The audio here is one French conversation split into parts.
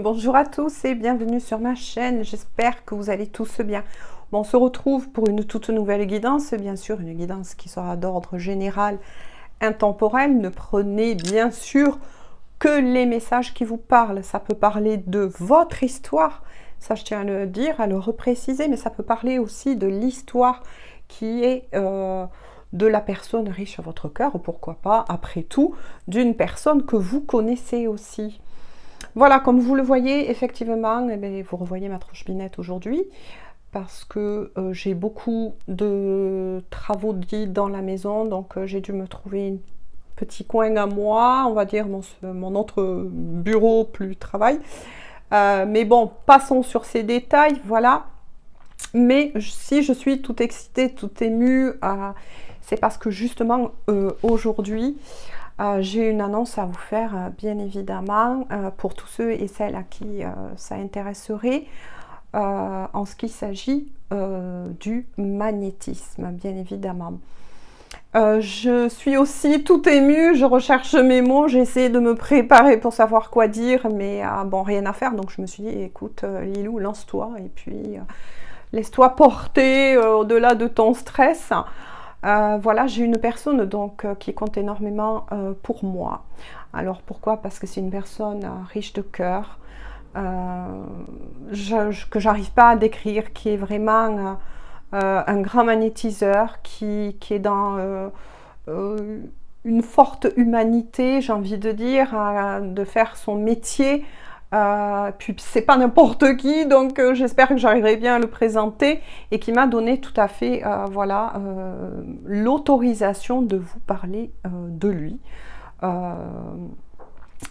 Bonjour à tous et bienvenue sur ma chaîne, j'espère que vous allez tous bien. Bon, on se retrouve pour une toute nouvelle guidance, bien sûr une guidance qui sera d'ordre général, intemporel. Ne prenez bien sûr que les messages qui vous parlent. Ça peut parler de votre histoire, ça je tiens à le dire, à le repréciser, mais ça peut parler aussi de l'histoire qui est de la personne riche à votre cœur, ou pourquoi pas, après tout, d'une personne que vous connaissez aussi. Voilà, comme vous le voyez, effectivement, eh bien, vous revoyez ma tronche binette aujourd'hui parce que j'ai beaucoup de travaux dits dans la maison, donc j'ai dû me trouver un petit coin à moi, on va dire mon autre bureau plus travail. Mais bon, passons sur ces détails, voilà. Mais si je suis tout excitée, tout émue, c'est parce que justement aujourd'hui, j'ai une annonce à vous faire, bien évidemment, pour tous ceux et celles à qui ça intéresserait, en ce qui s'agit du magnétisme, bien évidemment. Je suis aussi tout émue, je recherche mes mots, j'ai essayé de me préparer pour savoir quoi dire, mais bon, rien à faire, donc je me suis dit, écoute, Lilou, lance-toi, et puis laisse-toi porter au-delà de ton stress. Voilà, j'ai une personne donc qui compte énormément pour moi. Alors pourquoi? Parce que c'est une personne riche de cœur, que j'arrive pas à décrire, qui est vraiment un grand magnétiseur, qui est dans une forte humanité, j'ai envie de dire, de faire son métier. Puis c'est pas n'importe qui, donc j'espère que j'arriverai bien à le présenter, et qui m'a donné tout à fait voilà, l'autorisation de vous parler de lui,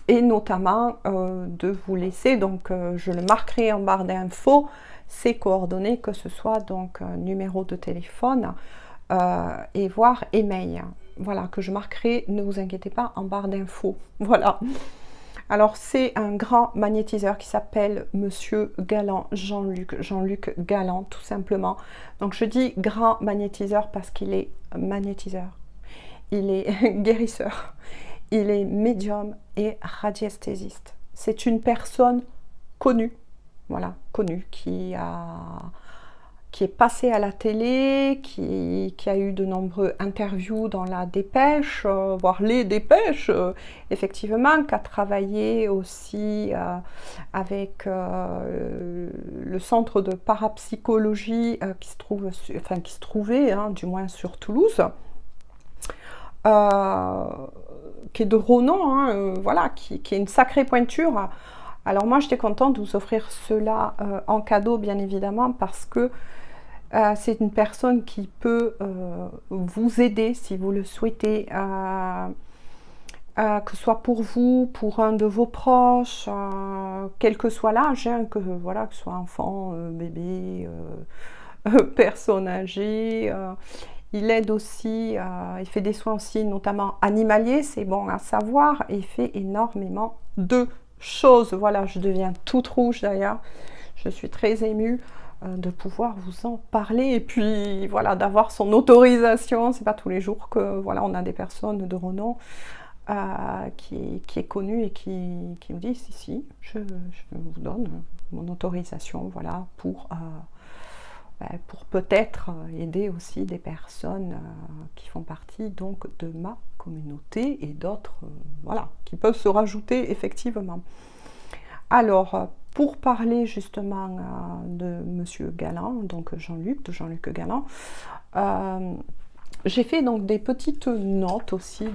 et notamment de vous laisser, donc je le marquerai en barre d'infos, ses coordonnées, que ce soit donc numéro de téléphone et voire email. Voilà, que je marquerai, ne vous inquiétez pas, en barre d'infos. Voilà. Alors c'est un grand magnétiseur qui s'appelle Monsieur Galland, Jean-Luc Galland, tout simplement. Donc je dis grand magnétiseur parce qu'il est magnétiseur, il est guérisseur, il est médium et radiesthésiste. C'est une personne connue, voilà, connue, qui est passé à la télé, qui a eu de nombreux interviews dans la Dépêche, voire les Dépêches, effectivement, qui a travaillé aussi avec le centre de parapsychologie qui se trouve, enfin qui se trouvait, hein, du moins sur Toulouse, qui est de renom, hein, voilà, qui est une sacrée pointure. Alors moi, j'étais contente de vous offrir cela en cadeau, bien évidemment, parce que c'est une personne qui peut vous aider si vous le souhaitez, que ce soit pour vous, pour un de vos proches, quel que soit l'âge, hein, voilà, que ce soit enfant, bébé, personne âgée. Il aide aussi, il fait des soins aussi, notamment animaliers, c'est bon à savoir, et il fait énormément de choses. Voilà, je deviens toute rouge d'ailleurs, je suis très émue de pouvoir vous en parler, et puis voilà, d'avoir son autorisation. C'est pas tous les jours que voilà, on a des personnes de renom qui est connue et qui me dit si, je vous donne mon autorisation, voilà, pour peut-être aider aussi des personnes qui font partie donc de ma communauté, et d'autres voilà, qui peuvent se rajouter effectivement. Alors, pour parler justement de Monsieur Galland, donc Jean-Luc, de Jean-Luc Galland, j'ai fait donc des petites notes aussi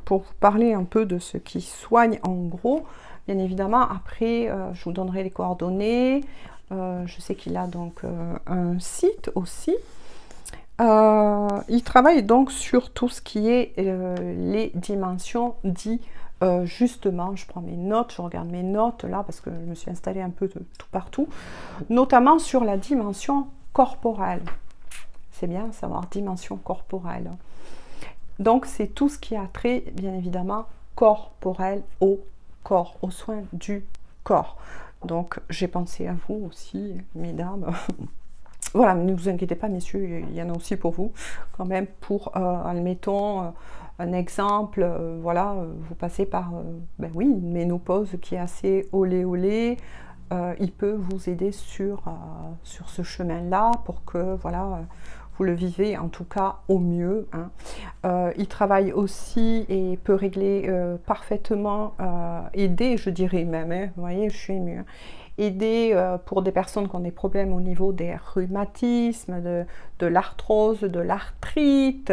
pour vous parler un peu de ce qui soigne en gros. Bien évidemment, après, je vous donnerai les coordonnées. Je sais qu'il a donc un site aussi. Il travaille donc sur tout ce qui est les dimensions dites. Justement, je prends mes notes, je regarde mes notes là parce que je me suis installée un peu de tout partout, notamment sur la dimension corporelle. C'est bien savoir dimension corporelle. Donc c'est tout ce qui a trait, bien évidemment, corporel, au corps, aux soins du corps. Donc j'ai pensé à vous aussi, mesdames, Voilà, ne vous inquiétez pas, messieurs, il y en a aussi pour vous, quand même, pour, admettons, un exemple, voilà, vous passez par, ben oui, une ménopause qui est assez olé olé, il peut vous aider sur ce chemin-là pour que, voilà, vous le vivez en tout cas au mieux, hein. Il travaille aussi et peut régler parfaitement, aider, je dirais même, hein, vous voyez, je suis émue, hein, aider pour des personnes qui ont des problèmes au niveau des rhumatismes, de l'arthrose, de l'arthrite,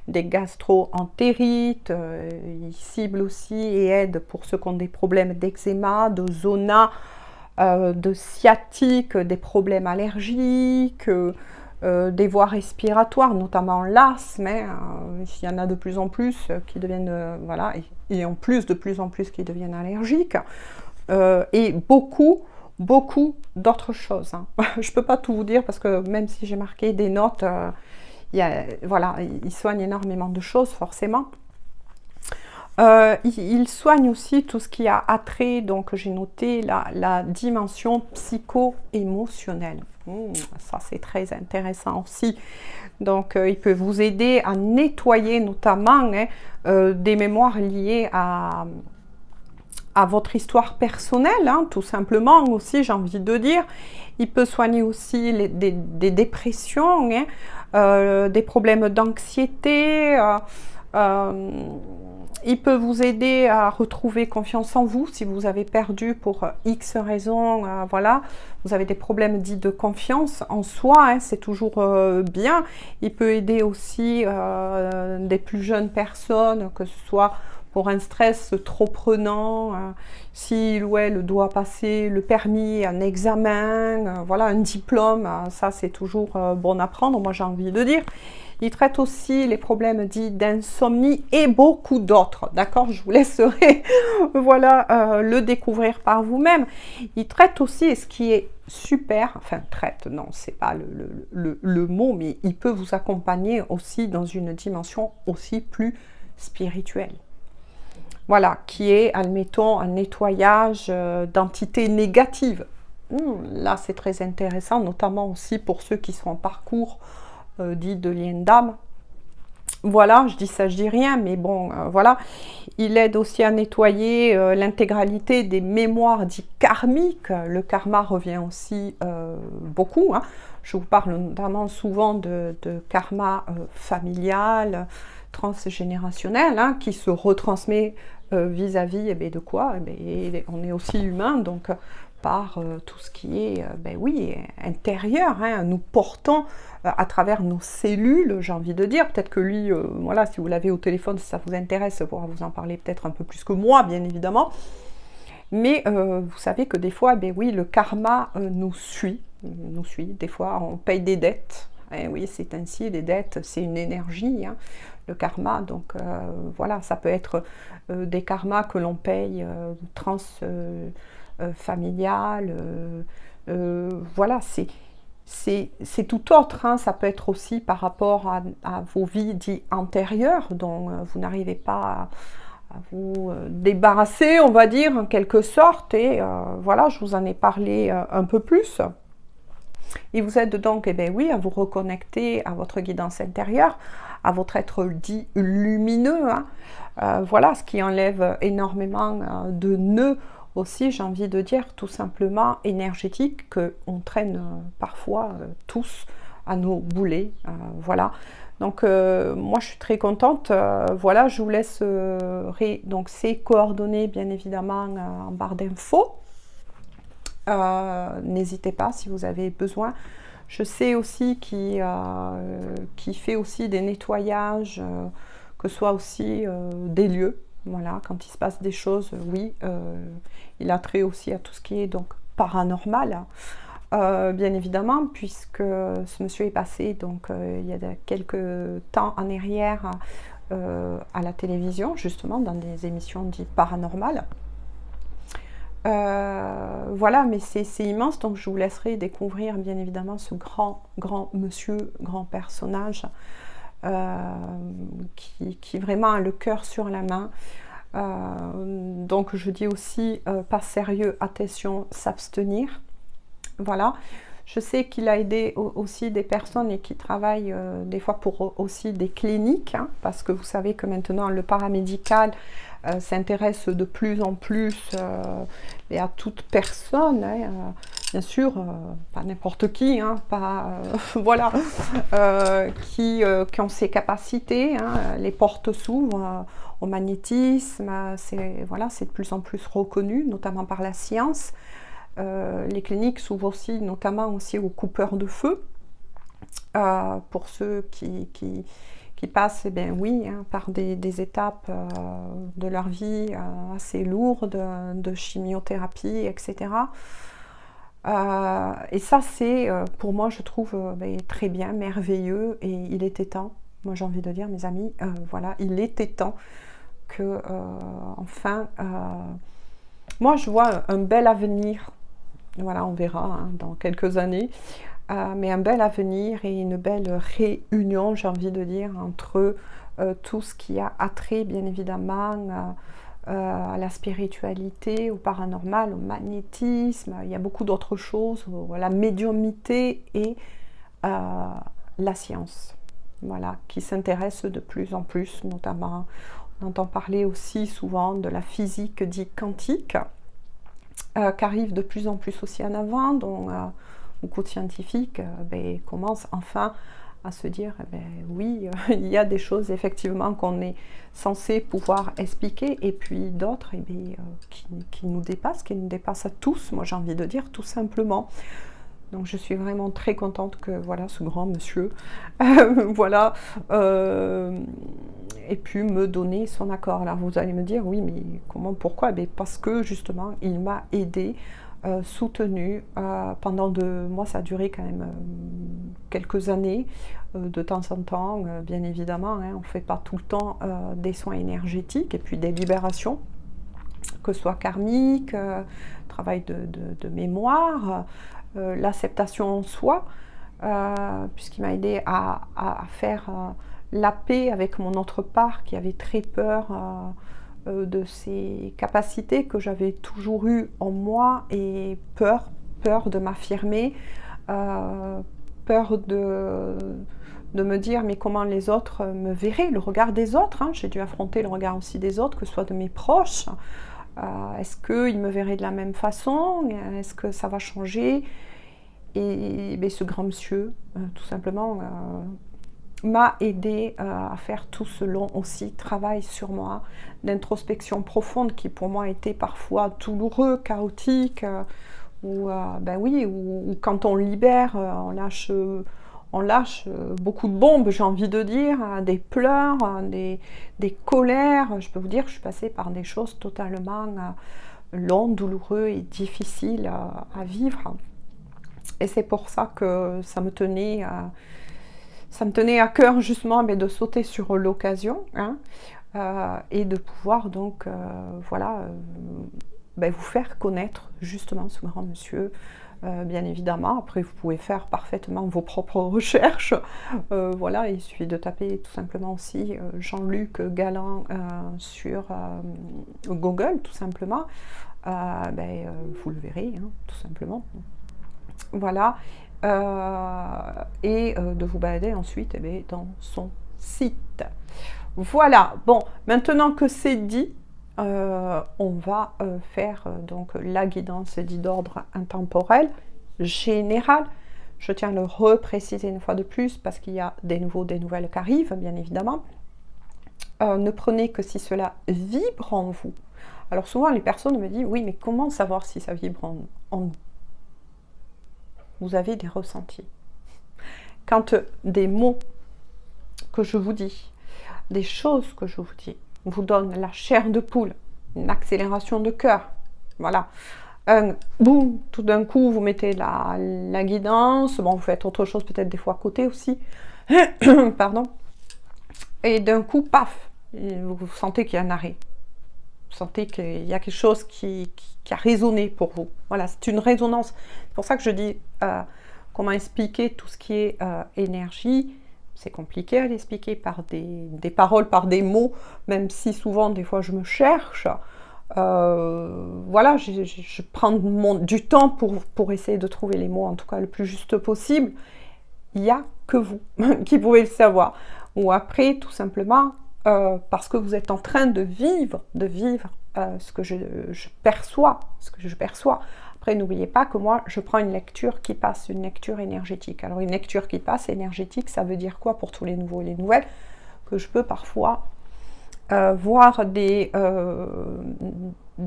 des gastro-entérites. Il cible aussi et aide pour ceux qui ont des problèmes d'eczéma, de zona, de sciatique, des problèmes allergiques, des voies respiratoires, notamment l'asthme, hein, il y en a de plus en plus qui deviennent, voilà, et en plus de plus en plus qui deviennent allergiques, et beaucoup d'autres choses, hein. Je ne peux pas tout vous dire parce que même si j'ai marqué des notes, voilà, il soigne énormément de choses forcément. Il soigne aussi tout ce qui a attrait, donc j'ai noté la dimension psycho-émotionnelle. Ça c'est très intéressant aussi. Donc il peut vous aider à nettoyer notamment, hein, des mémoires liées à votre histoire personnelle, hein, tout simplement aussi, j'ai envie de dire. Il peut soigner aussi des dépressions, hein, des problèmes d'anxiété. Il peut vous aider à retrouver confiance en vous si vous avez perdu pour X raisons, voilà, vous avez des problèmes dits de confiance en soi, hein, c'est toujours bien. Il peut aider aussi des plus jeunes personnes, que ce soit pour un stress trop prenant, s'il ou elle doit passer le permis, un examen, voilà, un diplôme, ça c'est toujours bon à prendre, moi j'ai envie de dire. Il traite aussi les problèmes dits d'insomnie et beaucoup d'autres, d'accord? Je vous laisserai voilà, le découvrir par vous-même. Il traite aussi, et ce qui est super, enfin traite, non, c'est pas le mot, mais il peut vous accompagner aussi dans une dimension aussi plus spirituelle. Voilà, qui est, admettons, un nettoyage d'entités négatives. Là, c'est très intéressant, notamment aussi pour ceux qui sont en parcours dit de lien d'âme. Voilà, je dis ça, je dis rien, mais bon, voilà. Il aide aussi à nettoyer l'intégralité des mémoires dites karmiques. Le karma revient aussi beaucoup, hein. Je vous parle notamment souvent de karma familial, transgénérationnel, hein, qui se retransmet vis-à-vis de quoi? On est aussi humain, donc par tout ce qui est, oui, intérieur, hein. Nous portons à travers nos cellules, j'ai envie de dire, peut-être que lui, voilà, si vous l'avez au téléphone, si ça vous intéresse, il pourra vous en parler peut-être un peu plus que moi, bien évidemment. Mais vous savez que des fois, oui, le karma nous suit, des fois on paye des dettes, et oui, c'est ainsi, les dettes, c'est une énergie, hein, le karma, donc voilà, ça peut être des karmas que l'on paye familial, voilà, c'est tout autre, hein. Ça peut être aussi par rapport à vos vies dites antérieures, dont vous n'arrivez pas à vous débarrasser, on va dire, en quelque sorte, et voilà, je vous en ai parlé un peu plus. Il vous aide donc, oui, à vous reconnecter à votre guidance intérieure, à votre être dit lumineux, hein. Voilà, ce qui enlève énormément de nœuds aussi, j'ai envie de dire, tout simplement énergétiques qu'on traîne parfois tous à nos boulets, voilà. Donc moi je suis très contente, voilà, je vous laisserai donc ces coordonnées bien évidemment en barre d'infos. N'hésitez pas si vous avez besoin. Je sais aussi qu'il fait aussi des nettoyages, que ce soit aussi des lieux. Voilà, quand il se passe des choses, oui, il a trait aussi à tout ce qui est donc paranormal, bien évidemment, puisque ce monsieur est passé donc il y a quelques temps en arrière à la télévision, justement dans des émissions dites paranormales. Voilà, mais c'est immense, donc je vous laisserai découvrir bien évidemment ce grand monsieur, grand personnage qui vraiment a le cœur sur la main. Donc je dis aussi pas sérieux, attention, s'abstenir. Voilà, Je sais qu'il a aidé aussi des personnes et qui travaillent des fois pour aussi des cliniques, hein, parce que vous savez que maintenant le paramédical s'intéresse de plus en plus et à toute personne, hein, bien sûr, pas n'importe qui, hein, pas voilà, qui ont ses capacités, hein, les portes s'ouvrent au magnétisme, c'est voilà, c'est de plus en plus reconnu, notamment par la science. Les cliniques s'ouvrent aussi, notamment aussi aux coupeurs de feu, pour ceux qui passent, eh bien, oui, hein, par des étapes de leur vie assez lourdes, de chimiothérapie, etc. Et ça, c'est, pour moi, je trouve ben, très bien, merveilleux, et il était temps, moi j'ai envie de dire, mes amis, voilà, il était temps que, enfin, moi je vois un bel avenir, voilà, on verra hein, dans quelques années, mais un bel avenir et une belle réunion, j'ai envie de dire, entre tout ce qui a attrait, bien évidemment, à la spiritualité, au paranormal, au magnétisme, il y a beaucoup d'autres choses, à la médiumnité et la science, voilà, qui s'intéresse de plus en plus, notamment, on entend parler aussi souvent de la physique dite quantique, qui arrive de plus en plus aussi en avant, donc beaucoup de scientifiques ben, commencent enfin à se dire, eh ben, oui, il y a des choses effectivement qu'on est censé pouvoir expliquer, et puis d'autres eh ben, qui nous dépassent, qui nous dépassent à tous, moi j'ai envie de dire, tout simplement. Donc je suis vraiment très contente que voilà, ce grand monsieur voilà, ait pu me donner son accord. Alors vous allez me dire, oui, mais comment, pourquoi? Ben, parce que justement, il m'a aidé, soutenu pendant moi ça a duré quand même quelques années, de temps en temps, bien évidemment, hein, on ne fait pas tout le temps des soins énergétiques et puis des libérations, que ce soit karmique, travail de mémoire, l'acceptation en soi, puisqu'il m'a aidé à faire la paix avec mon autre part qui avait très peur de ces capacités que j'avais toujours eues en moi, et peur de m'affirmer, peur de me dire mais comment les autres me verraient, le regard des autres, hein. J'ai dû affronter le regard aussi des autres, que ce soit de mes proches. Est-ce qu'ils me verraient de la même façon? Est-ce que ça va changer? Et ben, ce grand monsieur, tout simplement, m'a aidé à faire tout ce long aussi travail sur moi, d'introspection profonde qui pour moi était parfois douloureux, chaotique, où ben oui, où quand on libère, on lâche beaucoup de bombes, j'ai envie de dire, des pleurs, des colères. Je peux vous dire que je suis passée par des choses totalement longues, douloureuses et difficiles à vivre. Et c'est pour ça que ça me tenait à cœur justement, mais de sauter sur l'occasion, hein, et de pouvoir donc voilà, ben, vous faire connaître justement ce grand monsieur. Bien évidemment, après vous pouvez faire parfaitement vos propres recherches, voilà, il suffit de taper tout simplement aussi Jean-Luc Galland sur Google, tout simplement, ben, vous le verrez, hein, tout simplement. Voilà, et de vous balader ensuite eh bien, dans son site. Voilà, bon, maintenant que c'est dit, on va faire donc la guidance dite d'ordre intemporel général. Je tiens à le repréciser une fois de plus parce qu'il y a des nouvelles qui arrivent, bien évidemment. Ne prenez que si cela vibre en vous. Alors souvent les personnes me disent, oui, mais comment savoir si ça vibre en nous? Vous avez des ressentis. Quand des mots que je vous dis, des choses que je vous dis, vous donnent la chair de poule, une accélération de cœur, voilà, boum, tout d'un coup vous mettez la guidance, bon vous faites autre chose peut-être des fois à côté aussi, pardon, et d'un coup, paf, vous sentez qu'il y a un arrêt. Vous sentez qu'il y a quelque chose qui a résonné pour vous. Voilà, c'est une résonance. C'est pour ça que je dis comment expliquer tout ce qui est énergie. C'est compliqué à l'expliquer par des paroles, par des mots, même si souvent, des fois, je me cherche. Voilà, je prends du temps pour essayer de trouver les mots, en tout cas le plus juste possible. Il n'y a que vous qui pouvez le savoir. Ou après, tout simplement, parce que vous êtes en train de vivre ce que je perçois, Après, n'oubliez pas que moi, je prends une lecture qui passe, une lecture énergétique. Alors, une lecture qui passe énergétique, ça veut dire quoi pour tous les nouveaux et les nouvelles? Que je peux parfois voir des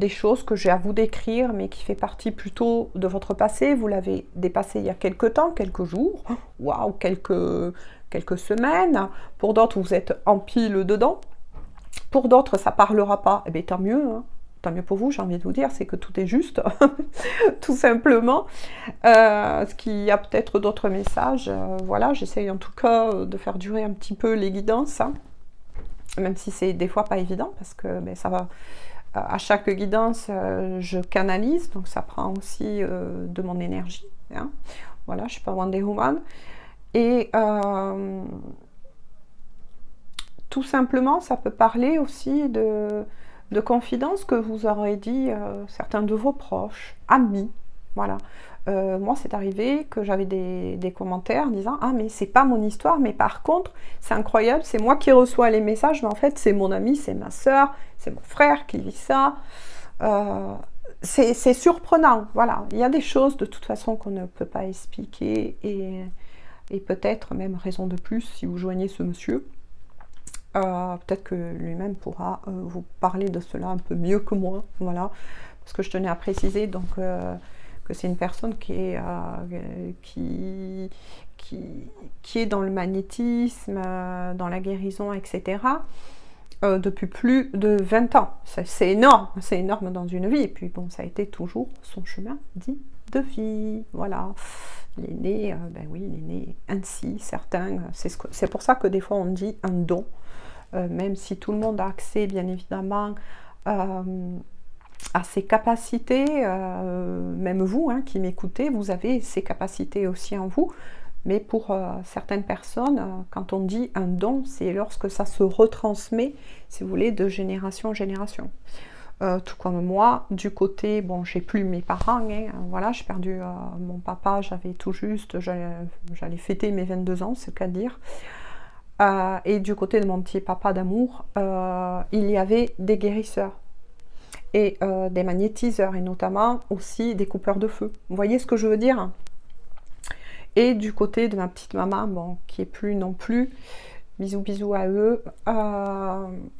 choses que j'ai à vous décrire, mais qui fait partie plutôt de votre passé. Vous l'avez dépassé il y a quelques temps, quelques jours, waouh, quelques semaines. Pour d'autres, vous êtes en pile dedans. Pour d'autres, ça parlera pas. Eh bien, tant mieux, hein. Tant mieux pour vous, j'ai envie de vous dire, c'est que tout est juste, tout simplement. Ce qu'il y a peut-être d'autres messages. Voilà, j'essaye en tout cas de faire durer un petit peu les guidances, hein. Même si c'est des fois pas évident, parce que ça va, à chaque guidance, je canalise, donc ça prend aussi de mon énergie, hein. Voilà, je ne suis pas Wonder Woman. Et tout simplement, ça peut parler aussi de confidences que vous aurez dit certains de vos proches, amis, voilà. Moi, c'est arrivé que j'avais des commentaires disant « Ah, mais c'est pas mon histoire, mais par contre, c'est incroyable, c'est moi qui reçois les messages, mais en fait, c'est mon ami, c'est ma soeur, c'est mon frère qui vit ça. » C'est surprenant, voilà. Il y a des choses, de toute façon, qu'on ne peut pas expliquer, et peut-être même raison de plus, si vous joignez ce monsieur, peut-être que lui-même pourra vous parler de cela un peu mieux que moi, voilà. Parce que je tenais à préciser, donc... que c'est une personne qui est dans le magnétisme, dans la guérison, etc., depuis plus de 20 ans. C'est énorme dans une vie. Et puis bon, ça a été toujours son chemin dit de vie. Voilà. Il est né, oui, il est né ainsi, certains. C'est pour ça que des fois on dit un don, même si tout le monde a accès, bien évidemment, à ses capacités, même vous hein, qui m'écoutez, vous avez ces capacités aussi en vous, mais pour certaines personnes, quand on dit un don, c'est lorsque ça se retransmet, si vous voulez, de génération en génération. Tout comme moi, du côté, bon, j'ai plus mes parents, hein, voilà, j'ai perdu mon papa, j'avais tout juste, j'allais fêter mes 22 ans, c'est le cas de dire. Et du côté de mon petit papa d'amour, il y avait des guérisseurs et des magnétiseurs, et notamment aussi des coupeurs de feu. Vous voyez ce que je veux dire? Et du côté de ma petite maman, bon, qui est plus non plus, bisous bisous à eux,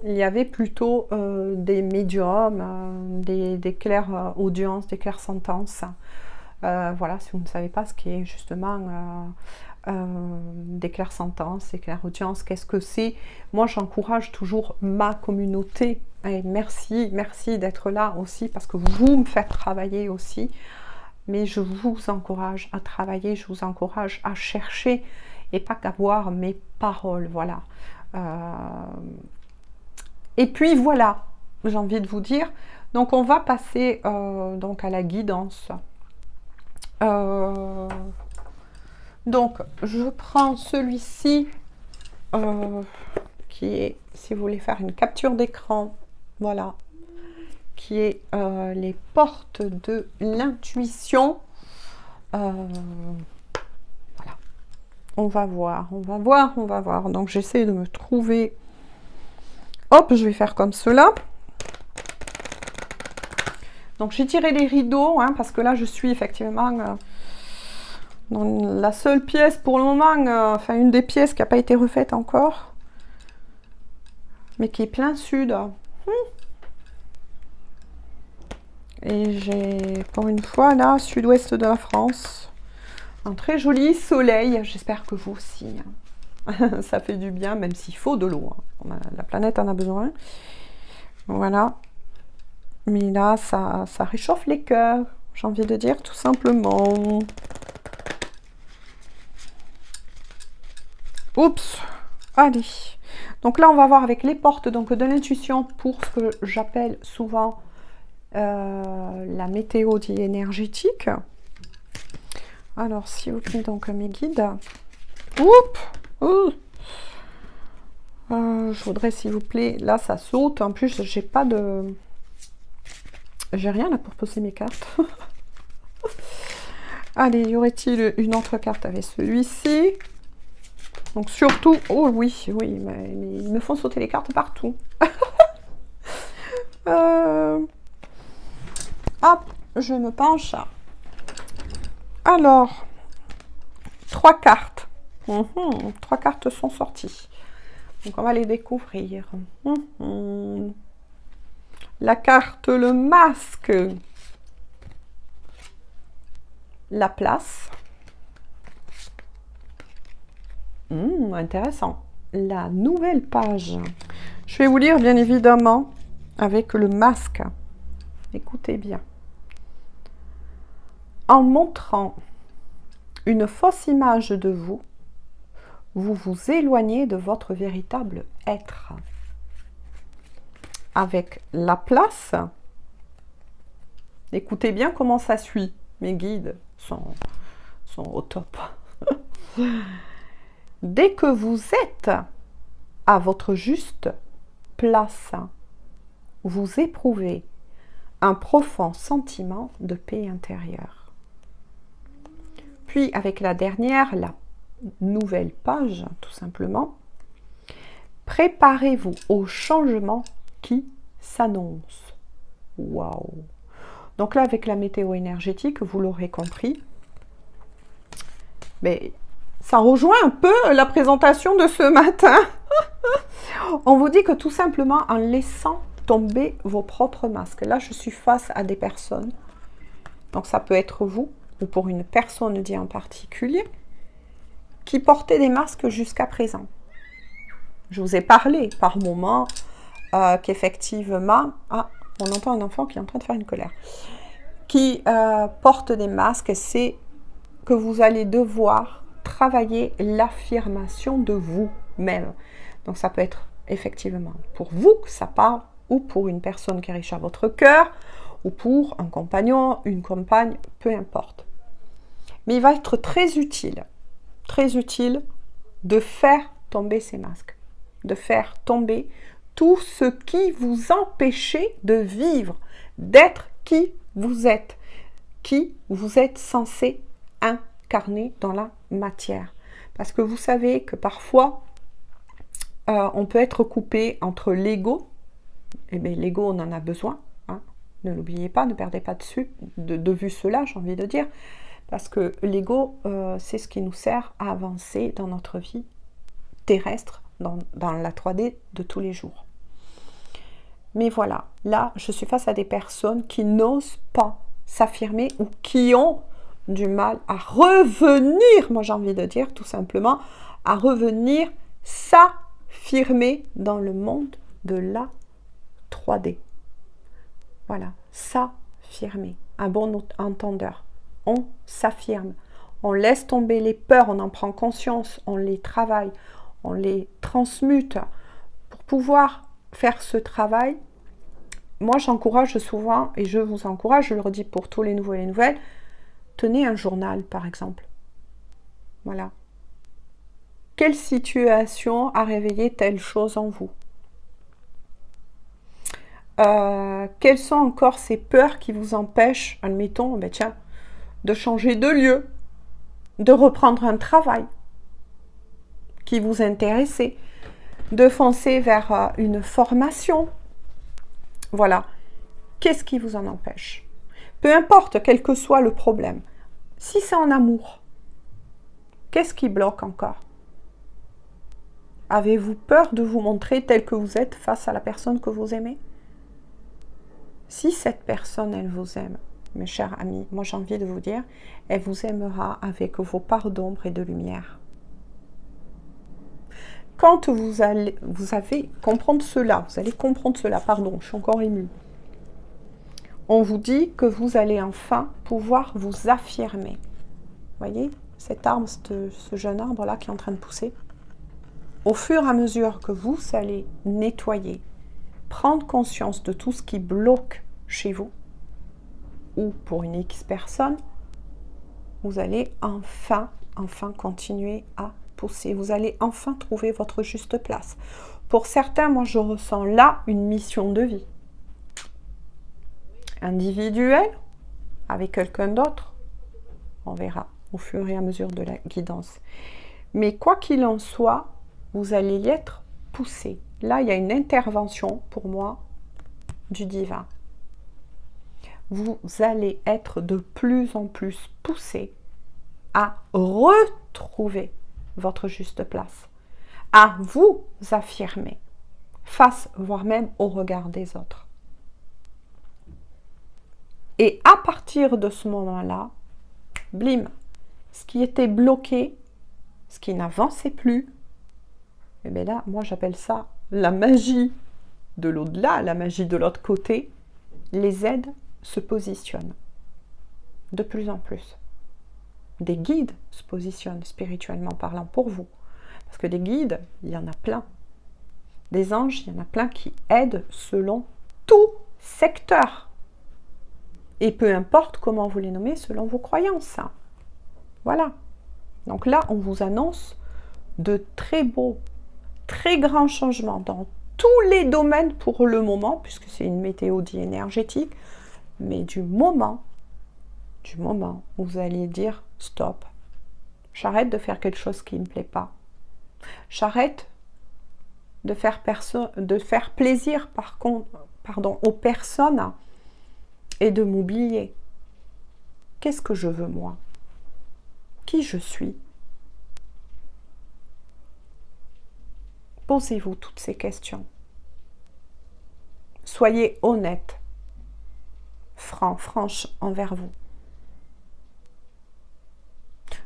il y avait plutôt des médiums, des clairs audiences, des clairs sentences. Voilà, si vous ne savez pas ce qui est justement des clairs sentences, des clairs audiences, qu'est-ce que c'est? Moi, j'encourage toujours ma communauté. Et merci d'être là aussi, parce que vous me faites travailler aussi. Mais je vous encourage à travailler, je vous encourage à chercher et pas qu'à voir mes paroles, voilà. Et puis voilà, j'ai envie de vous dire, donc on va passer donc à la guidance. Donc je prends celui-ci qui est, si vous voulez faire une capture d'écran, voilà, qui est les portes de l'intuition. Voilà. On va voir. Donc j'essaie de me trouver. Hop, je vais faire comme cela. Donc j'ai tiré les rideaux, hein, parce que là je suis effectivement dans la seule pièce pour le moment, enfin une des pièces qui n'a pas été refaite encore, mais qui est plein sud. Et j'ai pour une fois là, sud-ouest de la France, un très joli soleil. J'espère que vous aussi, hein. Ça fait du bien, même s'il faut de l'eau, hein. La planète en a besoin. Voilà. Mais là, ça réchauffe les cœurs, j'ai envie de dire, tout simplement. Oups. Allez. Donc là, on va voir avec les portes donc, de l'intuition pour ce que j'appelle souvent la météo dit énergétique. Alors, s'il vous plaît, donc mes guides. Oups. Je voudrais, s'il vous plaît, là ça saute. En plus, j'ai pas de J'ai rien là pour poser mes cartes. Allez, y aurait-il une autre carte avec celui-ci? Donc surtout... Oh oui, oui, mais ils me font sauter les cartes partout. Hop, je me penche. Alors, 3 cartes. 3 cartes sont sorties. Donc on va les découvrir. La carte, le masque. La place. Intéressant. La nouvelle page. Je vais vous lire bien évidemment avec le masque. Écoutez bien. En montrant une fausse image de vous, vous vous éloignez de votre véritable être. Avec la place, écoutez bien comment ça suit. Mes guides sont au top. Dès que vous êtes à votre juste place, vous éprouvez un profond sentiment de paix intérieure. Puis avec la dernière, la nouvelle page, tout simplement, préparez-vous au changement qui s'annonce. Waouh! Donc là, avec la météo énergétique, vous l'aurez compris, mais ça rejoint un peu la présentation de ce matin. On vous dit que tout simplement, en laissant tomber vos propres masques. Là, je suis face à des personnes. Donc ça peut être vous, ou pour une personne dit en particulier, qui portait des masques jusqu'à présent. Je vous ai parlé par moment qu'effectivement... Ah, on entend un enfant qui est en train de faire une colère. Qui porte des masques, c'est que vous allez devoir travailler l'affirmation de vous-même. Donc ça peut être effectivement pour vous que ça parle, ou pour une personne qui est riche à votre cœur, ou pour un compagnon, une compagne, peu importe. Mais il va être très utile de faire tomber ces masques, de faire tomber tout ce qui vous empêchait de vivre, d'être qui vous êtes censé incarner dans la matière. Parce que vous savez que parfois, on peut être coupé entre l'ego, et bien l'ego on en a besoin, hein, ne l'oubliez pas, ne perdez pas de vue cela, j'ai envie de dire, parce que l'ego, c'est ce qui nous sert à avancer dans notre vie terrestre, dans la 3D de tous les jours. Mais voilà, là, je suis face à des personnes qui n'osent pas s'affirmer ou qui ont du mal à revenir, moi j'ai envie de dire tout simplement, à revenir s'affirmer dans le monde de la 3D. Voilà, s'affirmer, un bon entendeur. On s'affirme, on laisse tomber les peurs, on en prend conscience, on les travaille, on les transmute pour pouvoir faire ce travail. Moi, j'encourage souvent, et je vous encourage, je le redis pour tous les nouveaux et les nouvelles, tenez un journal, par exemple. Voilà. Quelle situation a réveillé telle chose en vous? Quelles sont encore ces peurs qui vous empêchent, admettons, ben tiens, de changer de lieu, de reprendre un travail qui vous intéressait, de foncer vers une formation. Voilà. Qu'est-ce qui vous en empêche? Peu importe, quel que soit le problème. Si c'est en amour, qu'est-ce qui bloque encore? Avez-vous peur de vous montrer tel que vous êtes face à la personne que vous aimez? Si cette personne, elle vous aime, mes chers amis, moi j'ai envie de vous dire, elle vous aimera avec vos parts d'ombre et de lumière. Quand vous allez comprendre cela, pardon, je suis encore émue. On vous dit que vous allez enfin pouvoir vous affirmer. Voyez, cet arbre, ce jeune arbre-là qui est en train de pousser. Au fur et à mesure que vous allez nettoyer, prendre conscience de tout ce qui bloque chez vous, ou pour une X personne, vous allez enfin continuer à pousser. Vous allez enfin trouver votre juste place. Pour certains, moi je ressens là une mission de vie. individuel, avec quelqu'un d'autre. On verra au fur et à mesure de la guidance. Mais quoi qu'il en soit, vous allez y être poussé. Là, il y a une intervention, pour moi, du divin. Vous allez être de plus en plus poussé à retrouver votre juste place, à vous affirmer face, voire même au regard des autres. Et à partir de ce moment-là, blim, ce qui était bloqué, ce qui n'avançait plus, et bien là, moi j'appelle ça la magie de l'au-delà, la magie de l'autre côté. Les aides se positionnent de plus en plus. Des guides se positionnent spirituellement parlant pour vous. Parce que des guides, il y en a plein. Des anges, il y en a plein qui aident selon tout secteur. Et peu importe comment vous les nommez, selon vos croyances. Voilà. Donc là, on vous annonce de très beaux, très grands changements dans tous les domaines pour le moment, puisque c'est une météo dit énergétique, mais du moment où vous allez dire stop, j'arrête de faire quelque chose qui ne me plaît pas, j'arrête de faire plaisir aux personnes et de m'oublier. Qu'est-ce que je veux moi? Qui je suis? Posez-vous toutes ces questions. Soyez honnête, franche envers vous.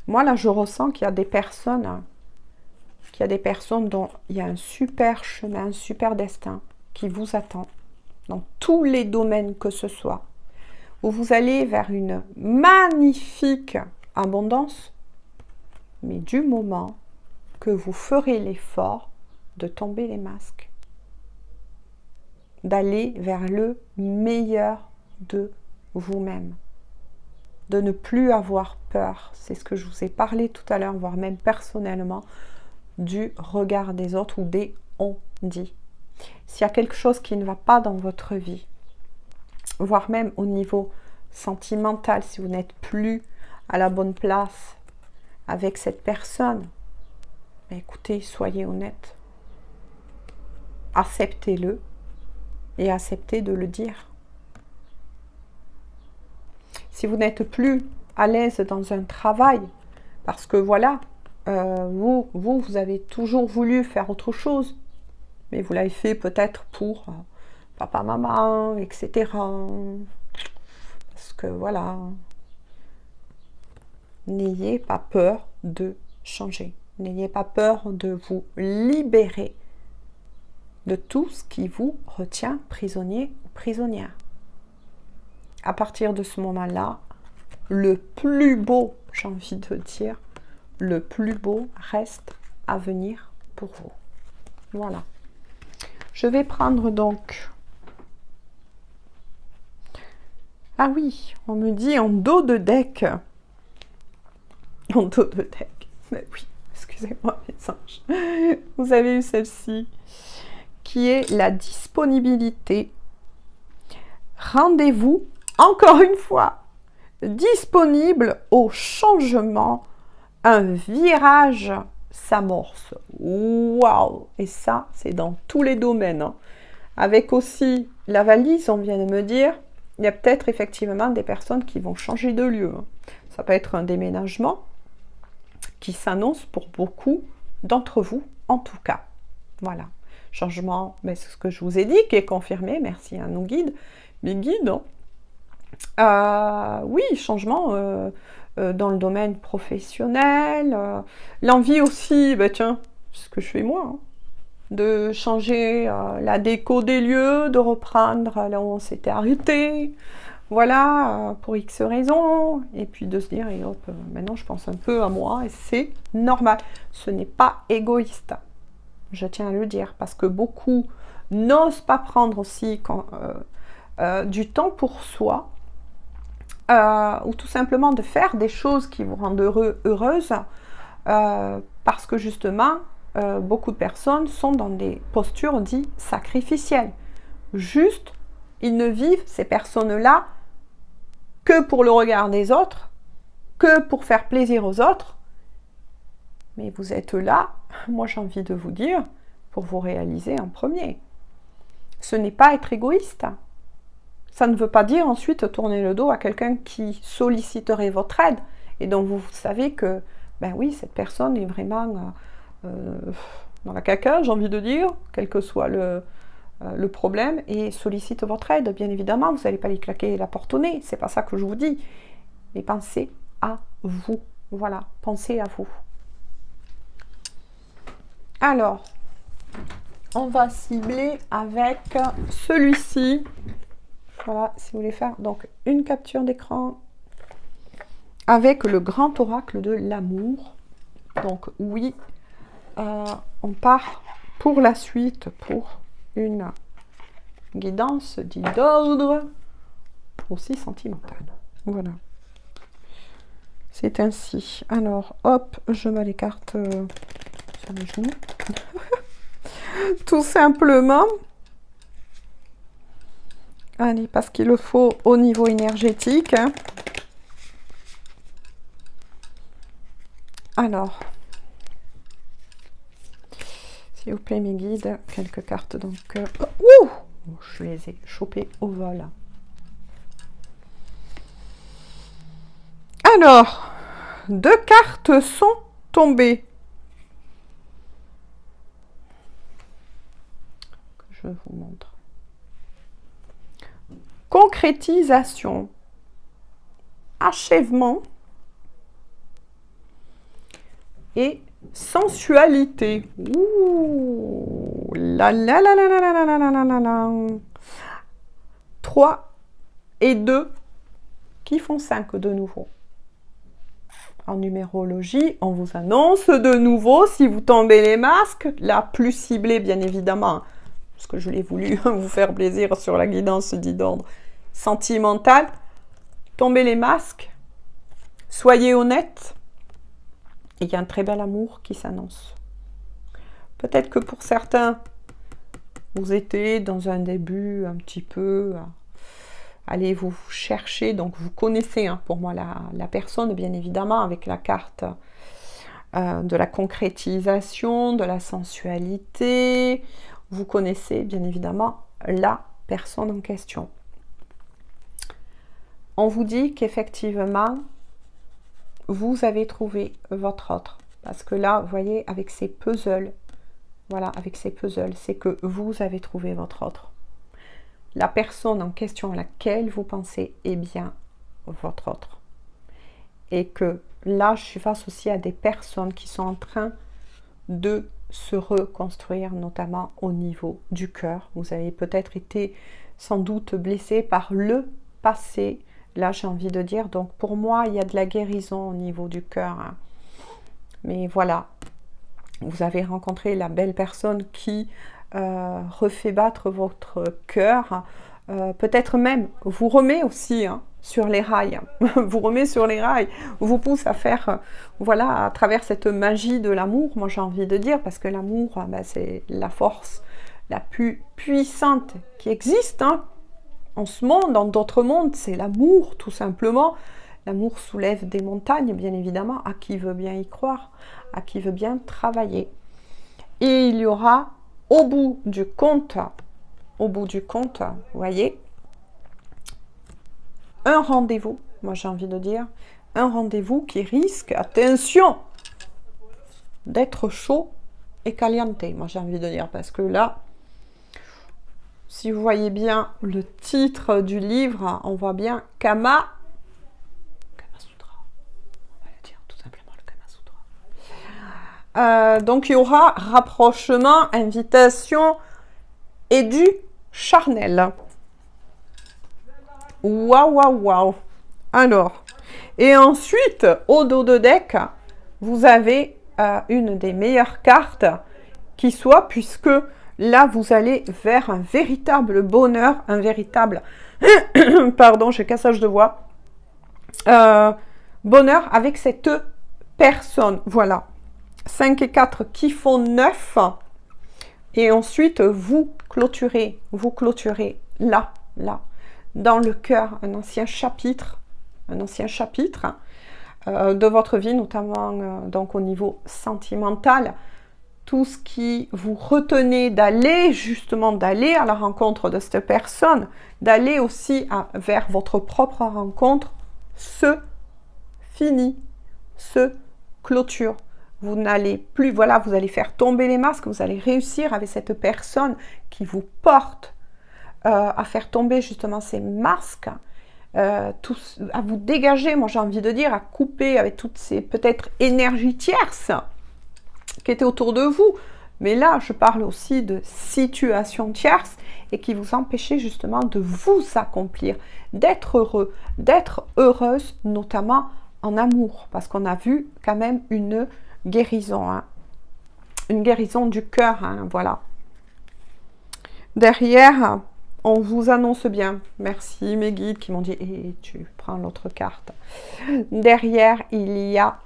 Moi, là, je ressens qu'il y a des personnes dont il y a un super chemin, un super destin qui vous attend dans tous les domaines que ce soit, où vous allez vers une magnifique abondance, mais du moment que vous ferez l'effort de tomber les masques, d'aller vers le meilleur de vous-même, de ne plus avoir peur. C'est ce que je vous ai parlé tout à l'heure, voire même personnellement, du regard des autres ou des on-dit. S'il y a quelque chose qui ne va pas dans votre vie, voire même au niveau sentimental, si vous n'êtes plus à la bonne place avec cette personne, ben écoutez, soyez honnête. Acceptez-le et acceptez de le dire. Si vous n'êtes plus à l'aise dans un travail, parce que voilà, vous avez toujours voulu faire autre chose, mais vous l'avez fait peut-être pour papa, maman, etc. Parce que voilà, n'ayez pas peur de changer. N'ayez pas peur de vous libérer de tout ce qui vous retient prisonnier ou prisonnière. À partir de ce moment-là, le plus beau, j'ai envie de dire, le plus beau reste à venir pour vous. Voilà. Je vais prendre donc... Ah oui, on me dit en dos de deck. En dos de deck. Mais oui, excusez-moi mes anges. Vous avez eu celle-ci, qui est la disponibilité. Rendez-vous, encore une fois, disponible au changement. Un virage s'amorce. Waouh! Et ça, c'est dans tous les domaines. Hein. Avec aussi la valise, on vient de me dire, il y a peut-être effectivement des personnes qui vont changer de lieu. Hein. Ça peut être un déménagement qui s'annonce pour beaucoup d'entre vous, en tout cas. Voilà. Changement, ben, c'est ce que je vous ai dit, qui est confirmé. Merci à nos guides. Mes guides, hein. Oui, changement dans le domaine professionnel. L'envie aussi, ben tiens, c'est ce que je fais moi, hein, de changer la déco des lieux, de reprendre là où on s'était arrêté. Voilà, pour X raisons. Et puis de se dire, et hop, maintenant je pense un peu à moi, et c'est normal. Ce n'est pas égoïste. Je tiens à le dire, parce que beaucoup n'osent pas prendre aussi du temps pour soi, ou tout simplement de faire des choses qui vous rendent heureuse, parce que justement, beaucoup de personnes sont dans des postures dites sacrificielles, juste Ils ne vivent, ces personnes-là, que pour le regard des autres, que pour faire plaisir aux autres. Mais vous êtes là, moi j'ai envie de vous dire, pour vous réaliser en premier. Ce n'est pas être égoïste. Ça ne veut pas dire ensuite tourner le dos à quelqu'un qui solliciterait votre aide et dont vous savez que, ben oui, cette personne est vraiment dans la caca, j'ai envie de dire, quel que soit le problème, et sollicite votre aide. Bien évidemment, vous n'allez pas lui claquer la porte au nez, c'est pas ça que je vous dis. Mais pensez à vous. Voilà, pensez à vous. Alors, on va cibler avec celui-ci. Voilà, si vous voulez faire donc une capture d'écran avec le grand oracle de l'amour. Donc oui, on part pour la suite pour une guidance dit d'ordre aussi sentimentale. Voilà. C'est ainsi. Alors, hop, je mets les cartes sur les genoux. Tout simplement. Allez, parce qu'il le faut au niveau énergétique. Hein. Alors, s'il vous plaît, mes guides, quelques cartes. Donc, je les ai chopées au vol. Alors, 2 cartes sont tombées. Je vous montre. Concrétisation, achèvement et sensualité. Ouh, la la la la la la la la la la. 3 et 2 qui font 5 de nouveau. En numérologie, on vous annonce de nouveau, si vous tombez les masques, la plus ciblée bien évidemment, parce que je l'ai voulu vous faire plaisir sur la guidance dit d'ordre sentimental. Tombez les masques, soyez honnête, il y a un très bel amour qui s'annonce. Peut-être que pour certains, vous étiez dans un début un petit peu, allez vous chercher, donc vous connaissez hein, pour moi la personne bien évidemment avec la carte de la concrétisation, de la sensualité. Vous connaissez bien évidemment la personne en question. On vous dit qu'effectivement, vous avez trouvé votre autre. Parce que là, vous voyez, avec ces puzzles, voilà, avec ces puzzles, c'est que vous avez trouvé votre autre. La personne en question à laquelle vous pensez est bien votre autre. Et que là, je suis face aussi à des personnes qui sont en train de se reconstruire, notamment au niveau du cœur. Vous avez peut-être été sans doute blessé par le passé. Là, j'ai envie de dire, donc pour moi, il y a de la guérison au niveau du cœur. Hein. Mais voilà, vous avez rencontré la belle personne qui refait battre votre cœur. Peut-être même vous remet aussi hein, sur les rails. Vous remet sur les rails. Vous pousse à faire, voilà, à travers cette magie de l'amour, moi j'ai envie de dire, parce que l'amour, ben, c'est la force la plus puissante qui existe. Hein. En ce monde, dans d'autres mondes, c'est l'amour, tout simplement. L'amour soulève des montagnes, bien évidemment, à qui veut bien y croire, à qui veut bien travailler. Et il y aura, au bout du compte, vous voyez, un rendez-vous, moi j'ai envie de dire, un rendez-vous qui risque, attention, d'être chaud et caliente, moi j'ai envie de dire, parce que là, si vous voyez bien le titre du livre, on voit bien Kama Sutra. On va le dire tout simplement le Kama Sutra. Donc il y aura rapprochement, invitation et du charnel. Waouh, waouh, waouh. Alors, et ensuite, au dos de deck, vous avez une des meilleures cartes qui soit, puisque là, vous allez vers un véritable bonheur, un véritable, pardon, j'ai cassage de voix, bonheur avec cette personne. Voilà, 5 et 4 qui font 9. Et ensuite, vous clôturez là, là, dans le cœur, un ancien chapitre de votre vie, notamment donc au niveau sentimental, tout ce qui vous retenait d'aller, justement d'aller à la rencontre de cette personne, d'aller aussi vers votre propre rencontre, se finit, se clôture. Vous n'allez plus, voilà, vous allez faire tomber les masques, vous allez réussir avec cette personne qui vous porte à faire tomber justement ces masques, à vous dégager, moi j'ai envie de dire, à couper avec toutes ces peut-être énergies tierces qui étaient autour de vous. Mais là, je parle aussi de situations tierces et qui vous empêchaient justement de vous accomplir, d'être heureux, d'être heureuse, notamment en amour, parce qu'on a vu quand même une guérison, hein. Une guérison du cœur, hein, voilà. Derrière, on vous annonce bien, merci mes guides qui m'ont dit, et tu prends l'autre carte. Derrière, il y a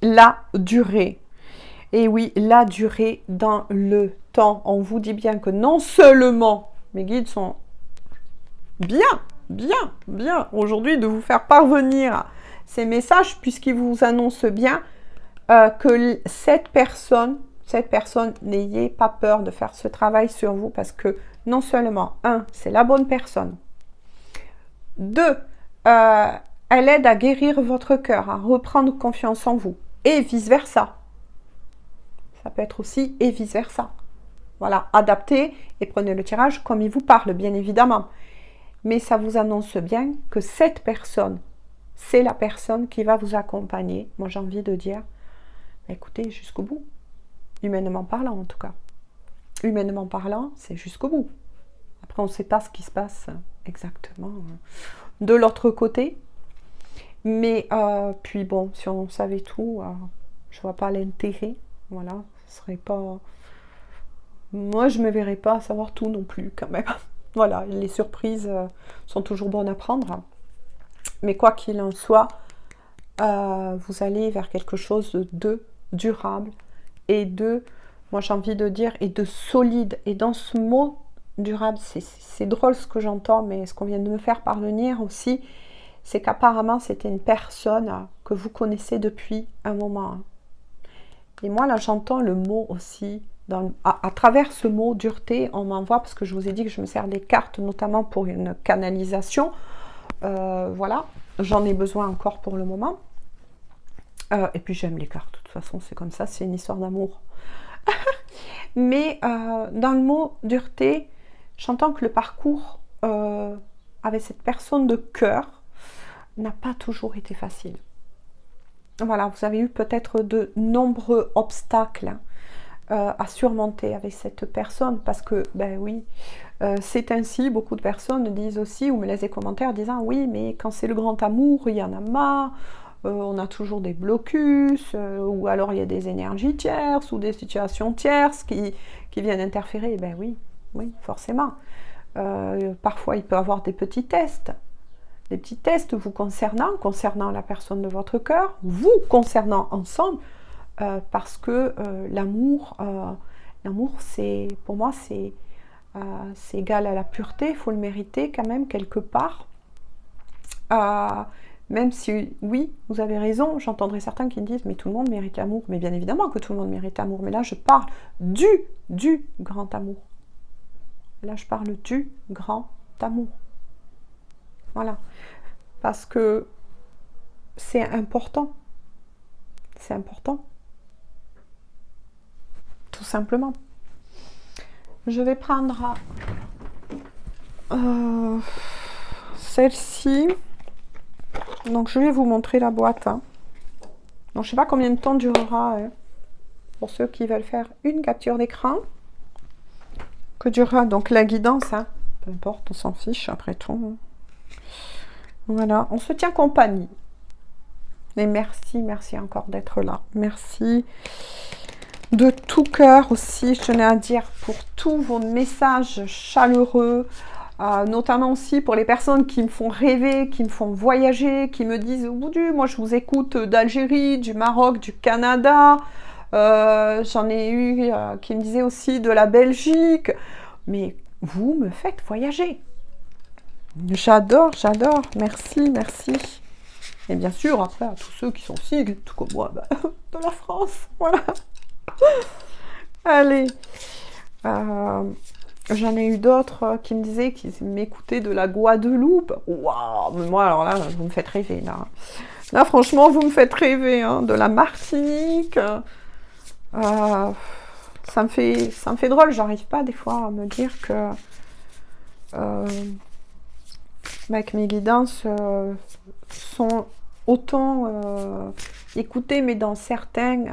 la durée. Et oui, la durée dans le temps. On vous dit bien que non seulement mes guides sont bien aujourd'hui de vous faire parvenir ces messages, puisqu'ils vous annoncent bien que cette personne, n'ayez pas peur de faire ce travail sur vous, parce que non seulement, un, c'est la bonne personne, deux, elle aide à guérir votre cœur, à reprendre confiance en vous, et vice-versa. Ça peut être aussi et vice-versa. Voilà, adaptez et prenez le tirage comme il vous parle, bien évidemment. Mais ça vous annonce bien que cette personne, c'est la personne qui va vous accompagner. Moi, j'ai envie de dire, écoutez, jusqu'au bout. Humainement parlant, en tout cas. Humainement parlant, c'est jusqu'au bout. Après, on ne sait pas ce qui se passe exactement de l'autre côté. Mais, puis bon, si on savait tout, je ne vois pas l'intérêt. Voilà, ce serait pas... Moi, je ne me verrais pas savoir tout non plus, quand même. Voilà, les surprises sont toujours bonnes à prendre. Mais quoi qu'il en soit, vous allez vers quelque chose de durable et de, moi j'ai envie de dire, et de solide. Et dans ce mot durable, c'est drôle ce que j'entends, mais ce qu'on vient de me faire parvenir aussi, c'est qu'apparemment c'était une personne que vous connaissez depuis un moment. Et moi là j'entends le mot aussi, à travers ce mot dureté, on m'envoie, parce que je vous ai dit que je me sers des cartes, notamment pour une canalisation. Voilà, j'en ai besoin encore pour le moment. Et puis j'aime les cartes, de toute façon c'est comme ça, c'est une histoire d'amour. Mais dans le mot dureté, j'entends que le parcours avec cette personne de cœur n'a pas toujours été facile. Voilà, vous avez eu peut-être de nombreux obstacles à surmonter avec cette personne, parce que, ben oui, c'est ainsi, beaucoup de personnes disent aussi, ou me laissent des commentaires disant, oui, mais quand c'est le grand amour, il y en a marre, on a toujours des blocus, ou alors il y a des énergies tierces, ou des situations tierces qui viennent interférer. Ben oui, forcément. Parfois, il peut y avoir des petits tests vous concernant la personne de votre cœur, vous concernant ensemble, parce que l'amour, c'est, pour moi, c'est égal à la pureté, il faut le mériter quand même quelque part. Même si, oui, vous avez raison, j'entendrai certains qui me disent, mais tout le monde mérite l'amour. Mais bien évidemment que tout le monde mérite l'amour, mais là je parle du grand amour. Là je parle du grand amour. Voilà. Parce que c'est important. C'est important. Tout simplement. Je vais prendre celle-ci. Donc je vais vous montrer la boîte. Hein. Donc je ne sais pas combien de temps durera pour ceux qui veulent faire une capture d'écran. Que durera donc la guidance. Hein. Peu importe, on s'en fiche après tout. Voilà, on se tient compagnie. Et merci encore d'être là. Merci de tout cœur aussi, je tenais à dire, pour tous vos messages chaleureux, notamment aussi pour les personnes qui me font rêver, qui me font voyager, qui me disent « moi je vous écoute d'Algérie, du Maroc, du Canada, j'en ai eu qui me disaient aussi de la Belgique, mais vous me faites voyager. J'adore, j'adore. Merci, merci. Et bien sûr, après, à tous ceux qui sont sigles, tout comme moi, bah, de la France. Voilà. Allez. J'en ai eu d'autres qui me disaient qu'ils m'écoutaient de la Guadeloupe. Waouh, mais moi, alors là, vous me faites rêver, là. Là, franchement, vous me faites rêver, hein. De la Martinique. Ça me fait drôle. J'arrive pas, des fois, à me dire que que mes guidances sont autant écoutées, mais dans certains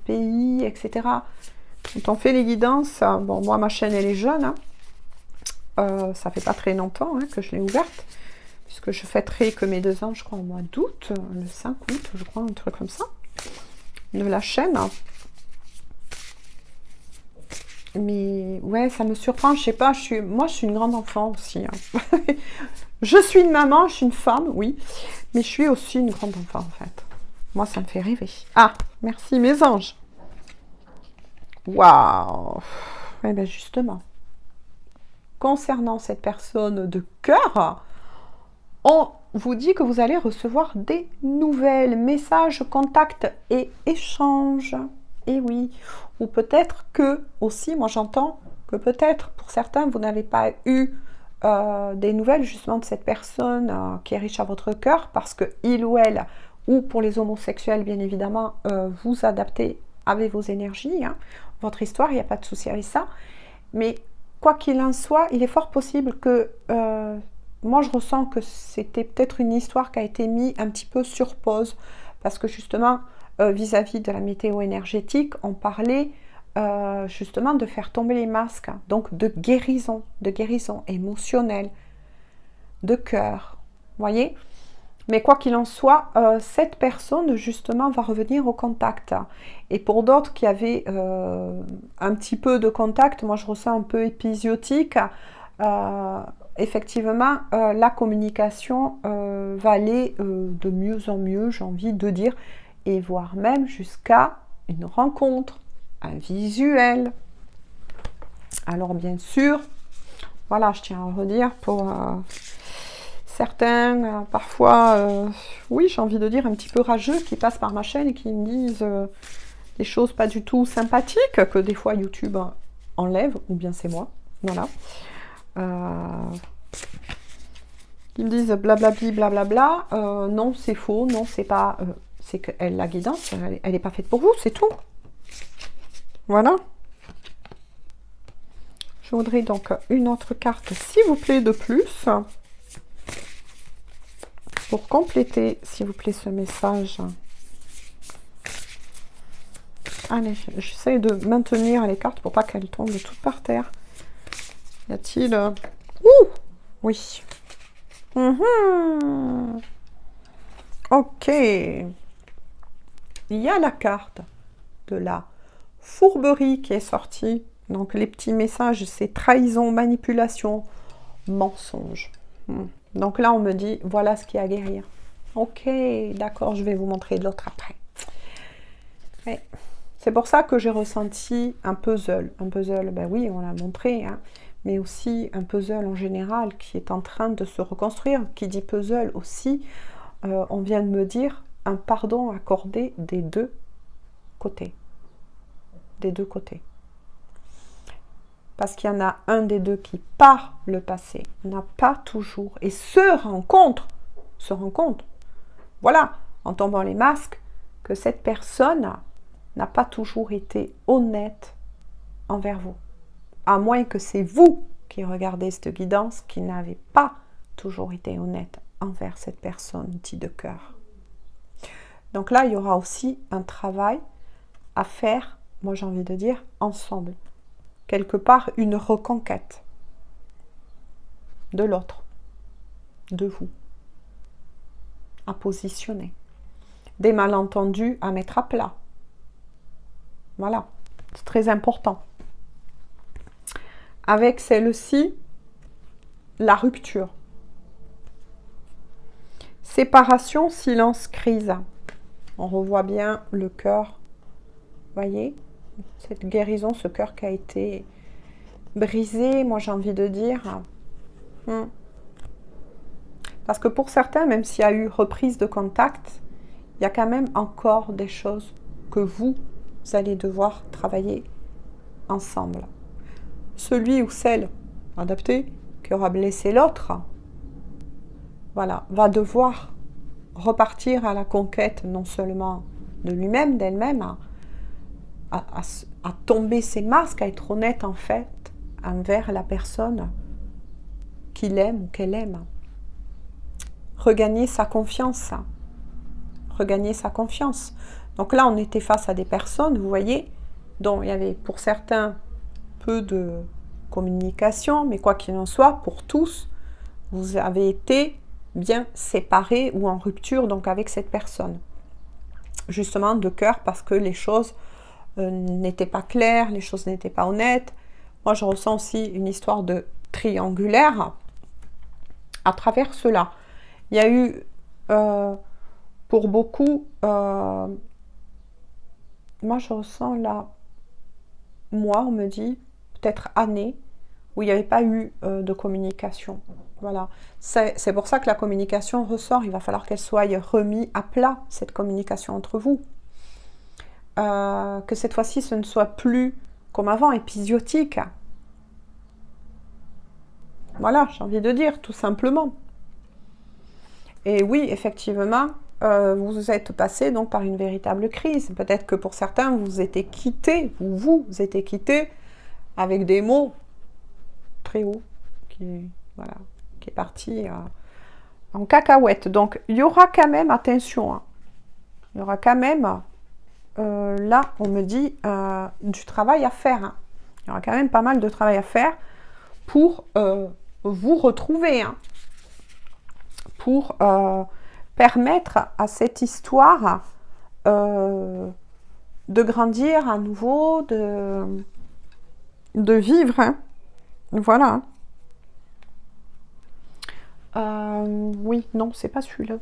pays, etc. Quand on fait les guidances, bon, moi, ma chaîne, elle est jeune, hein. Ça fait pas très longtemps que je l'ai ouverte, puisque je fêterai que mes 2 ans, je crois, au mois d'août, le 5 août, je crois, un truc comme ça, de la chaîne. Mais ouais, ça me surprend, je sais pas, moi, je suis une grande enfant aussi. Hein. Je suis une maman, je suis une femme, oui, mais je suis aussi une grande enfant, en fait. Moi, ça me fait rêver. Ah, merci, mes anges. Waouh. Eh bien, justement, concernant cette personne de cœur, on vous dit que vous allez recevoir des nouvelles, messages, contacts et échanges. Et oui, ou peut-être que, aussi, moi j'entends que peut-être pour certains, vous n'avez pas eu des nouvelles justement de cette personne qui est riche à votre cœur, parce que il ou elle, ou pour les homosexuels bien évidemment, vous adaptez avec vos énergies, hein, votre histoire, il n'y a pas de souci avec ça. Mais quoi qu'il en soit, il est fort possible que moi je ressens que c'était peut-être une histoire qui a été mise un petit peu sur pause, parce que justement vis-à-vis de la météo énergétique, on parlait justement de faire tomber les masques, donc de guérison émotionnelle, de cœur, voyez. Mais quoi qu'il en soit, cette personne justement va revenir au contact. Et pour d'autres qui avaient un petit peu de contact, moi je ressens un peu épisodique, effectivement la communication va aller de mieux en mieux, j'ai envie de dire, et voire même jusqu'à une rencontre, un visuel. Alors bien sûr, voilà, je tiens à redire pour certains, parfois, oui, j'ai envie de dire un petit peu rageux, qui passent par ma chaîne et qui me disent des choses pas du tout sympathiques, que des fois YouTube enlève, ou bien c'est moi, voilà. Qui me disent blablabli, blablabla, non, c'est faux, non, c'est pas... c'est que la guidance, elle n'est pas faite pour vous, c'est tout. Voilà. Je voudrais donc une autre carte, s'il vous plaît, de plus. Pour compléter, s'il vous plaît, ce message. Allez, j'essaie de maintenir les cartes pour pas qu'elles tombent toutes par terre. Y a-t-il... Ouh! Oui. Ok. Il y a la carte de la fourberie qui est sortie. Donc, les petits messages, c'est trahison, manipulation, mensonge. Donc là, on me dit, voilà ce qu'il y a à guérir. Ok, d'accord, je vais vous montrer de l'autre après. Ouais. C'est pour ça que j'ai ressenti un puzzle. Un puzzle, ben oui, on l'a montré, hein, mais aussi un puzzle en général qui est en train de se reconstruire. Qui dit puzzle aussi, on vient de me dire un pardon accordé des deux côtés. Des deux côtés. Parce qu'il y en a un des deux qui, par le passé, n'a pas toujours, et se rend compte, voilà, en tombant les masques, que cette personne n'a pas toujours été honnête envers vous. À moins que c'est vous qui regardez cette guidance, qui n'avez pas toujours été honnête envers cette personne dite de cœur. Donc là, il y aura aussi un travail à faire, moi j'ai envie de dire, ensemble. Quelque part, une reconquête de l'autre, de vous, à positionner. Des malentendus à mettre à plat. Voilà, c'est très important. Avec celle-ci, la rupture. Séparation, silence, crise. On revoit bien le cœur, voyez, cette guérison, ce cœur qui a été brisé, moi j'ai envie de dire. Parce que pour certains, même s'il y a eu reprise de contact, il y a quand même encore des choses que vous allez devoir travailler ensemble. Celui ou celle adapté qui aura blessé l'autre, voilà, va devoir repartir à la conquête non seulement de lui-même, d'elle-même, à tomber ses masques, à être honnête en fait envers la personne qu'il aime ou qu'elle aime. Regagner sa confiance. Regagner sa confiance. Donc là, on était face à des personnes, vous voyez, dont il y avait pour certains peu de communication, mais quoi qu'il en soit, pour tous, vous avez été bien séparés ou en rupture donc avec cette personne. Justement de cœur parce que les choses n'étaient pas claires, les choses n'étaient pas honnêtes. Moi, je ressens aussi une histoire de triangulaire à travers cela. Il y a eu, pour beaucoup, moi, je ressens là, moi, on me dit, peut-être années, où il n'y avait pas eu de communication. Voilà. C'est pour ça que la communication ressort. Il va falloir qu'elle soit remise à plat, cette communication entre vous. Que cette fois-ci, ce ne soit plus comme avant, épisodique. Voilà, j'ai envie de dire, tout simplement. Et oui, effectivement, vous êtes passé donc par une véritable crise. Peut-être que pour certains, vous étiez quittés, ou vous étiez quittés avec des mots très hauts qui, voilà, qui est parti en cacahuète. Donc, il y aura quand même, attention, hein, il y aura quand même, là, on me dit, du travail à faire. Hein. Il y aura quand même pas mal de travail à faire pour vous retrouver, hein, pour permettre à cette histoire de grandir à nouveau, de vivre. Hein. Voilà. Oui, non, c'est pas celui-là.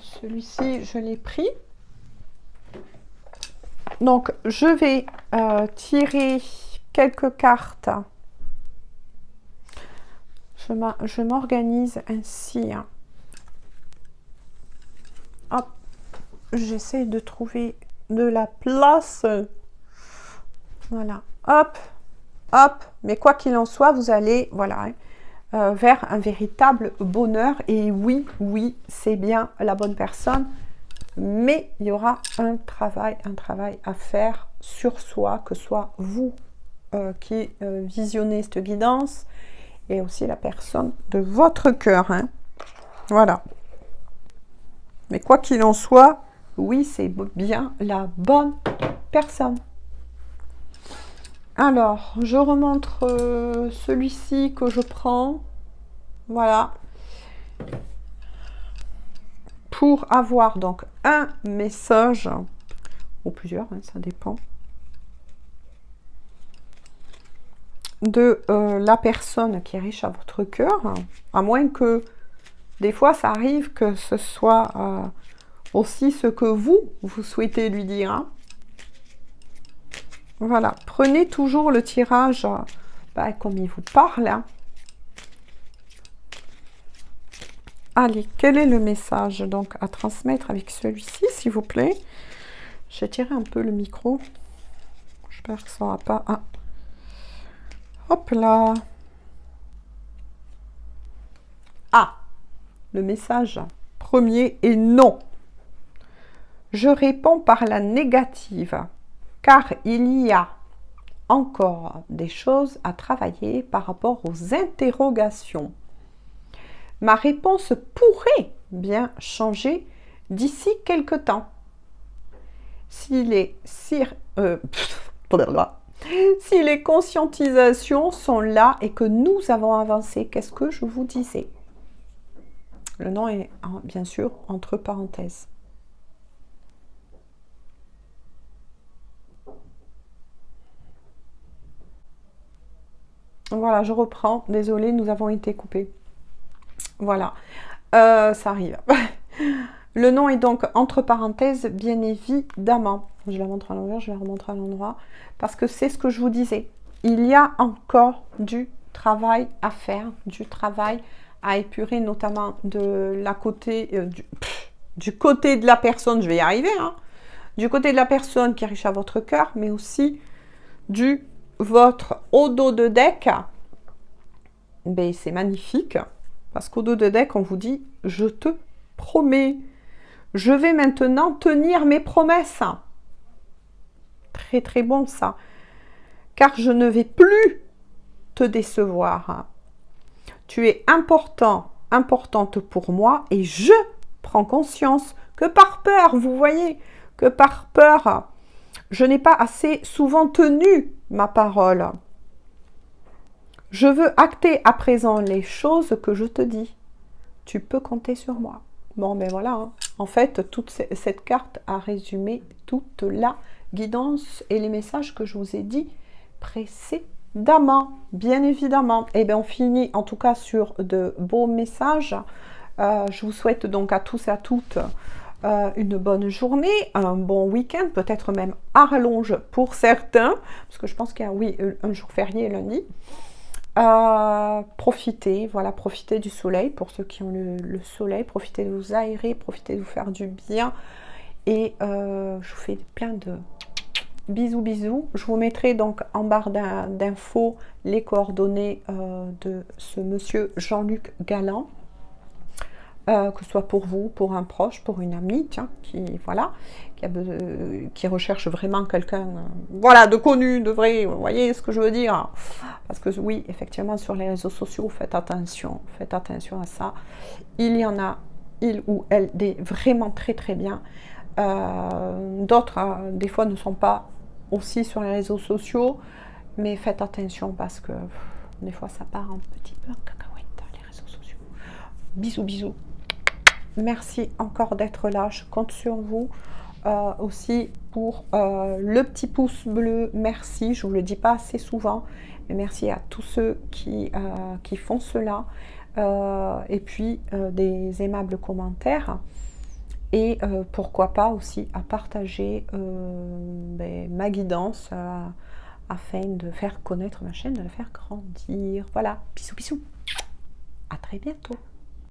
Celui-ci, je l'ai pris. Donc, je vais tirer quelques cartes. Je m'organise ainsi. Hein. Hop, j'essaie de trouver de la place. Voilà, hop, hop. Mais quoi qu'il en soit, vous allez, voilà, vers un véritable bonheur. Et oui, oui, c'est bien la bonne personne. Mais il y aura un travail à faire sur soi, que ce soit vous qui visionnez cette guidance et aussi la personne de votre cœur. Hein. Voilà. Mais quoi qu'il en soit, oui, c'est bien la bonne personne. Alors, je remontre celui-ci que je prends. Voilà. Pour avoir donc un message, ou plusieurs, hein, ça dépend, de la personne qui est riche à votre cœur, à moins que des fois ça arrive que ce soit aussi ce que vous souhaitez lui dire. Hein. Voilà, prenez toujours le tirage comme il vous parle. Hein. Allez, quel est le message donc à transmettre avec celui-ci, s'il vous plaît? J'ai tiré un peu le micro. J'espère que ça ne va pas... Ah. Hop là. Ah, le message premier est non. Je réponds par la négative, car il y a encore des choses à travailler par rapport aux interrogations. Ma réponse pourrait bien changer d'ici quelque temps. Si les conscientisations sont là et que nous avons avancé, qu'est-ce que je vous disais? Le nom est bien sûr entre parenthèses. Voilà, je reprends. Désolée, nous avons été coupés. Voilà, ça arrive. Le nom est donc entre parenthèses, bien évidemment. Je la montre à l'envers, je la remontre à l'endroit. Parce que c'est ce que je vous disais. Il y a encore du travail à faire, du travail à épurer, notamment de la côté, du côté de la personne, je vais y arriver, hein, du côté de la personne qui est riche à votre cœur, mais aussi du votre au dos de deck. Ben, c'est magnifique, parce qu'au dos de deck, on vous dit, je te promets, je vais maintenant tenir mes promesses. Très très bon ça. Car je ne vais plus te décevoir. Tu es important, importante pour moi et je prends conscience que par peur, vous voyez, que par peur, je n'ai pas assez souvent tenu ma parole. Je veux acter à présent les choses que je te dis. Tu peux compter sur moi. Bon, ben voilà. Hein. En fait, toute cette carte a résumé toute la guidance et les messages que je vous ai dit précédemment, bien évidemment. Et bien, on finit en tout cas sur de beaux messages. Je vous souhaite donc à tous et à toutes une bonne journée, un bon week-end, peut-être même à rallonge pour certains, parce que je pense qu'il y a, oui, un jour férié lundi. Profitez, voilà, profitez du soleil pour ceux qui ont le soleil, profitez de vous aérer, profitez de vous faire du bien et je vous fais plein de bisous bisous. Je vous mettrai donc en barre d'infos les coordonnées de ce monsieur Jean-Luc Galland, que ce soit pour vous, pour un proche, pour une amie, tiens, voilà, qui recherche vraiment quelqu'un, voilà, de connu, de vrai, vous voyez ce que je veux dire? Parce que oui, effectivement, sur les réseaux sociaux, faites attention à ça. Il y en a, il ou elle, des vraiment très très bien. D'autres, des fois, ne sont pas aussi sur les réseaux sociaux, mais faites attention parce que des fois, ça part un petit peu en cacahuète, les réseaux sociaux. Bisous, bisous. Merci encore d'être là, je compte sur vous. Aussi pour le petit pouce bleu, merci, je ne vous le dis pas assez souvent, mais merci à tous ceux qui font cela. Et puis des aimables commentaires. Et pourquoi pas aussi à partager ma guidance afin de faire connaître ma chaîne, de la faire grandir. Voilà, bisous bisous, à très bientôt.